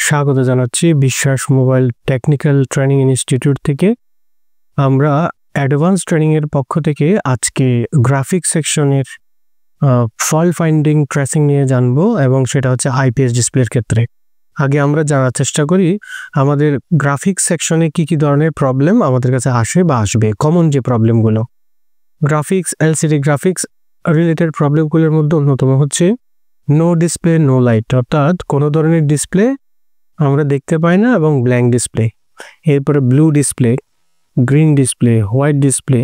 স্বাগত জানাচ্ছি বিশ্বাস মোবাইল টেকনিক্যাল ট্রেনিং ইনস্টিটিউট থেকে। আমরা অ্যাডভান্স ট্রেনিংয়ের পক্ষ থেকে আজকে গ্রাফিক সেকশনের ফল্ট ফাইন্ডিং ট্রেসিং নিয়ে জানবো, এবং সেটা হচ্ছে আইপিএস ডিসপ্লের ক্ষেত্রে। আগে আমরা জানার চেষ্টা করি আমাদের গ্রাফিক সেকশনে কি কি ধরনের প্রবলেম আমাদের কাছে আসে বা আসবে, কমন যে প্রবলেমগুলো। গ্রাফিক্স এলসিডি গ্রাফিক্স রিলেটেড প্রবলেমগুলোর মধ্যে অন্যতম হচ্ছে নো ডিসপ্লে নো লাইট, অর্থাৎ কোনো ধরনের ডিসপ্লে আমরা দেখতে পাই না এবং ব্ল্যাঙ্ক ডিসপ্লে। এরপরে blue display, green display, white display,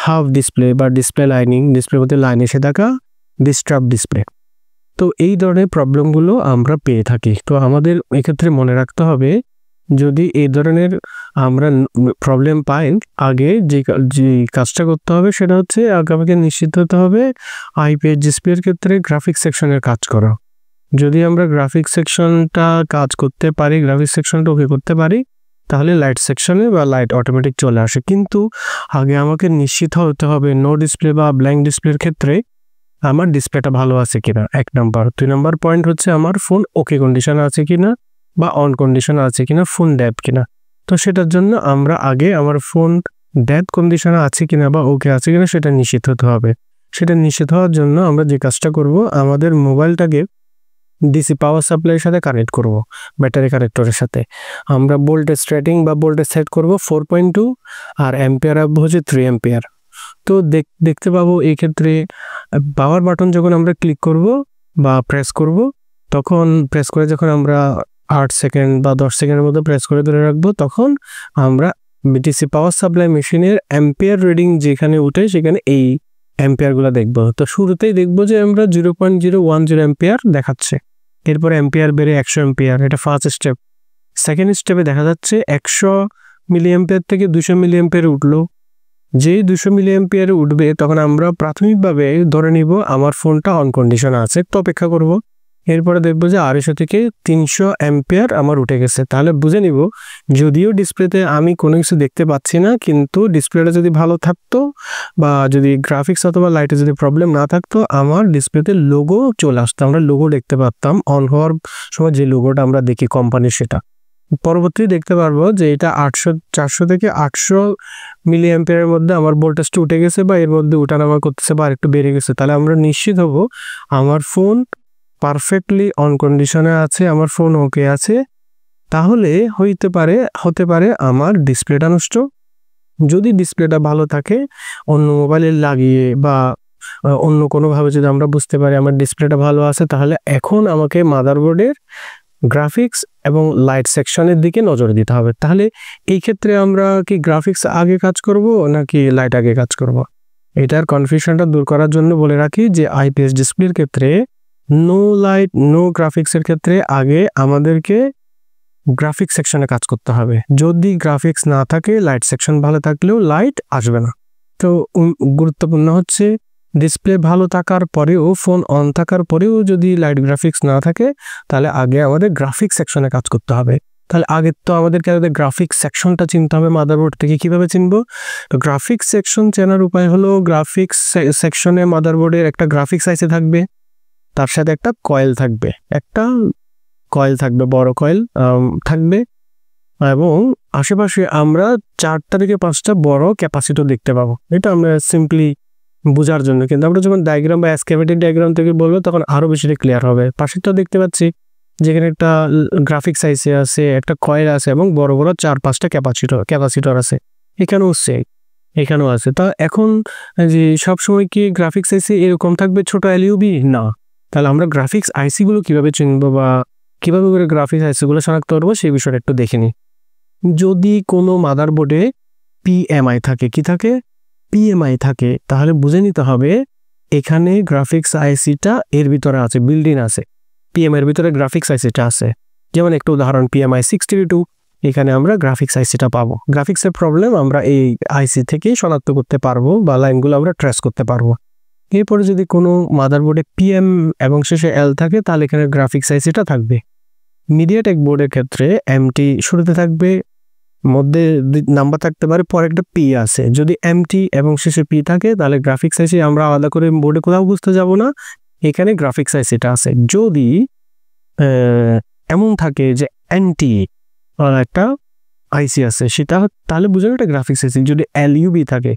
half display বা ডিসপ্লে লাইনিং, ডিসপ্লের মধ্যে লাইন এসে থাকা, ডিস্টার্ব ডিসপ্লে। তো এই ধরনের প্রবলেমগুলো আমরা পেয়ে থাকি। তো আমাদের এক্ষেত্রে মনে রাখতে হবে, যদি এই ধরনের আমরা প্রবলেম পাই, আগে যে কাজটা করতে হবে সেটা হচ্ছে আমাকে নিশ্চিত হতে হবে আইপিএস ডিসপ্লের ক্ষেত্রে গ্রাফিক সেকশনের কাজ করা। যদি আমরা গ্রাফিক সেকশনটা কাজ করতে পারি, গ্রাফিক সেকশনটা ওকে করতে পারি, তাহলে লাইট সেকশনে বা লাইট অটোমেটিক চলে আসে। কিন্তু আগে আমাকে নিশ্চিত হতে হবে নো ডিসপ্লে বা ব্ল্যাঙ্ক ডিসপ্লের ক্ষেত্রে আমার ডিসপ্লেটা ভালো আছে কিনা, 1 নাম্বার। 2 নাম্বার পয়েন্ট হচ্ছে আমার ফোন ওকে কন্ডিশনে আছে কিনা বা অন কন্ডিশনে আছে কিনা, ফোন ডেপ কিনা। তো সেটার জন্য আমরা আগে আমার ফোন ডেপ কন্ডিশনে আছে কিনা বা ওকে আছে কিনা সেটা নিশ্চিত হতে হবে। সেটা নিশ্চিত হওয়ার জন্য আমরা যে কাজটা করব, আমাদের মোবাইলটাকে ডিসি পাওয়ার সাপ্লাইয়ের সাথে কানেক্ট করব, ব্যাটারি কানেক্টরের সাথে। আমরা ভোল্টেজ রেটিং বা ভোল্টেজ সেট করব 4.2, আর অ্যাম্পিয়ার রাখবো হচ্ছে 3 অ্যাম্পিয়ার। তো দেখতে পাবো এই ক্ষেত্রে পাওয়ার বাটন যখন আমরা ক্লিক করব বা প্রেস করব, তখন প্রেস করে যখন আমরা 8 সেকেন্ড বা 10 সেকেন্ডের মধ্যে প্রেস করে ধরে রাখবো, তখন আমরা ডিসি পাওয়ার সাপ্লাই মেশিনের অ্যাম্পিয়ার রিডিং যেখানে উঠে সেখানে এই অ্যাম্পিয়ারগুলো দেখবো। তো শুরুতেই দেখবো যে আমরা 0.010 অ্যাম্পিয়ার দেখাচ্ছে। এরপরে অ্যাম্পিয়ার বেড়ে 100 অ্যাম্পিয়ার, এটা ফার্স্ট স্টেপ। সেকেন্ড স্টেপে দেখা যাচ্ছে 100 মিলি অ্যাম্পিয়ার থেকে 200 মিলি অ্যাম্পিয়ারে উঠলো। যেই 200 মিলি অ্যাম্পিয়ারে উঠবে তখন আমরা প্রাথমিকভাবে ধরে নিব আমার ফোনটা অন কন্ডিশনে আছে, একটু অপেক্ষা করব। এরপরে দেখবো যে 250 থেকে 300 অ্যাম্পিয়ার আমার উঠে গেছে। তাহলে বুঝে নিব, যদিও ডিসপ্লেতে আমি কোনো কিছু দেখতে পাচ্ছি না, কিন্তু ডিসপ্লেটা যদি ভালো থাকতো বা যদি গ্রাফিক্স অথবা লাইটে যদি প্রবলেম না থাকতো, আমার ডিসপ্লেতে লোগো চলে আসতো, আমরা লোগো দেখতে পারতাম। অন হওয়ার সময় যে লোগোটা আমরা দেখি কোম্পানির, সেটা পরবর্তী দেখতে পারবো যে এটা 400 থেকে 800 মিলি অ্যাম্পিয়ারের মধ্যে আমার ভোল্টেজটা উঠে গেছে বা এর মধ্যে উঠানামা করতেছে বা আরেকটু বেড়ে গেছে। তাহলে আমরা নিশ্চিত হব আমার ফোন পারফেক্টলি অন কন্ডিশনে আছে, আমার ফোন ওকে আছে। তাহলে হতে পারে আমার ডিসপ্লেটা নষ্ট। যদি ডিসপ্লেটা ভালো থাকে, অন্য মোবাইলে লাগিয়ে বা অন্য কোনোভাবে যদি আমরা বুঝতে পারি আমার ডিসপ্লেটা ভালো আছে, তাহলে এখন আমাকে মাদারবোর্ডের গ্রাফিক্স এবং লাইট সেকশনের দিকে নজর দিতে হবে। তাহলে এই ক্ষেত্রে আমরা কি গ্রাফিক্স আগে কাজ করব নাকি লাইট আগে কাজ করব? এটার কনফিউশনটা দূর করার জন্য বলে রাখি যে আইপিএস ডিসপ্লের ক্ষেত্রে নো লাইট নো গ্রাফিক্সের ক্ষেত্রে আগে আমাদেরকে গ্রাফিক্স সেকশনে কাজ করতে হবে। যদি গ্রাফিক্স না থাকে, লাইট সেকশন ভালো থাকলেও লাইট আসবে না। তো গুরুত্বপূর্ণ হচ্ছে ডিসপ্লে ভালো থাকার পরেও, ফোন অন থাকার পরেও যদি লাইট গ্রাফিক্স না থাকে, তাহলে আগে আমাদের গ্রাফিক্স সেকশনে কাজ করতে হবে। তাহলে আগে তো আমাদেরকে গ্রাফিক্স সেকশনটা চিনতে হবে। মাদারবোর্ড থেকে কিভাবে চিনবো? তো গ্রাফিক্স সেকশন চেনার উপায় হলো, গ্রাফিক্স সেকশনে মাদারবোর্ডের একটা গ্রাফিক্স আইসি থাকবে, তার সাথে একটা কয়েল থাকবে, বড় কয়েল থাকবে, এবং আশেপাশে আমরা 4টা থেকে 5টা বড় ক্যাপাসিটর দেখতে পাবো। এটা আমরা সিম্পলি বোঝার জন্য, কিন্তু আমরা যখন ডায়াগ্রাম বা স্কেমেটিক ডায়াগ্রাম থেকে বলবো তখন আরো বেশি ক্লিয়ার হবে। পাশেরটা দেখতে পাচ্ছি যেখানে একটা গ্রাফিক্স আইসি আছে, একটা কয়েল আছে এবং বড় বড় 4-5টা ক্যাপাসিটর আছে। এখানেও আছে। তা এখন যে সবসময় কি গ্রাফিক্স আইসি এরকম থাকবে ছোট এলইউবি? না। তাহলে আমরা গ্রাফিক্স আইসিগুলো কিভাবে চিনবো বা কিভাবে করে গ্রাফিক্স আইসিগুলো শনাক্ত করবো সেই বিষয়টা একটু দেখে নিই। যদি কোনো মাদারবোর্ডে পিএমআই থাকে, তাহলে বুঝে নিতে হবে এখানে গ্রাফিক্স আইসিটা এর ভিতরে আছে, বিল্ডিং আছে, পিএম এর ভিতরে গ্রাফিক্স আইসিটা আছে। যেমন একটা উদাহরণ, PMI 632, এখানে আমরা গ্রাফিক্স আইসিটা পাবো। গ্রাফিক্সের প্রবলেম আমরা এই আইসি থেকেই শনাক্ত করতে পারবো বা লাইনগুলো আমরা ট্রেস করতে পারবো। এরপরে যদি কোনো মাদারবোর্ডে PM এবং শেষে L থাকে, তাহলে এখানে গ্রাফিক্স আইসিটা থাকবে। মিডিয়াটেক বোর্ডের ক্ষেত্রে MT শুরুতে থাকবে, মধ্যে নাম্বার থাকতে পারে, পরে একটা P আছে। যদি MT এবং শেষে P থাকে, তাহলে গ্রাফিক্স আইসি আমরা আলাদা করে বোর্ডে কোথাও বুঝতে যাব না, এখানে গ্রাফিক্স আইসিটা আছে। যদি এমন থাকে যে NT একটা আইসি আছে, সেটা তাহলে বুঝলেন এটা গ্রাফিক্স আইসি। যদি LUB থাকে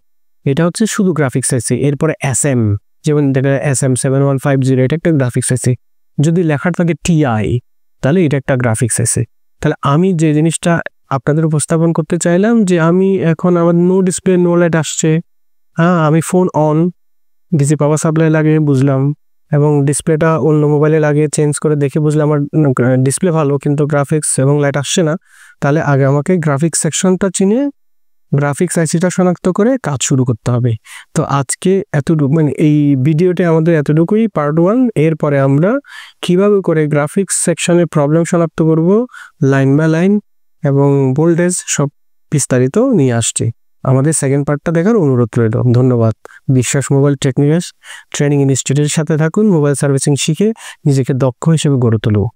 এটা হচ্ছে শুধু গ্রাফিক্স আইসি। এরপরে SM, যেমন দেখা SM7150, এটা একটা গ্রাফিক্স আইসি। যদি লেখার থাকে TI তাহলে এটা একটা গ্রাফিক্স আইসি। তাহলে আমি যে জিনিসটা আপনাদের উপস্থাপন করতে চাইলাম যে আমি এখন আমার নো ডিসপ্লে নো লাইট আসছে, আমি phone on, DC power supply লাগে বুঝলাম, এবং ডিসপ্লেটা অন্য মোবাইলে লাগিয়ে চেঞ্জ করে দেখে বুঝলাম আমার ডিসপ্লে ভালো কিন্তু গ্রাফিক্স এবং লাইট আসছে না। তাহলে আগে আমাকে গ্রাফিক্স সেকশনটা চিনে গ্রাফিক্স আইসিটা শনাক্ত করে কাজ শুরু করতে হবে। তো আজকে এতটুকু, মানে এই ভিডিওতে আমাদের এতটুকুই, পার্ট 1। এরপরে আমরা কিভাবে করে গ্রাফিক্স সেকশনের প্রবলেম শনাক্ত করব লাইন বাই লাইন এবং ভোল্টেজ সব বিস্তারিত নিয়ে আসছি। আমাদের সেকেন্ড পার্টটা দেখার অনুরোধ রইল। ধন্যবাদ। বিশ্বাস মোবাইল টেকনিক্যাল ট্রেনিং ইনস্টিটিউটের সাথে থাকুন, মোবাইল সার্ভিসিং শিখে নিজেকে দক্ষ হিসেবে গড়ে তুলুন।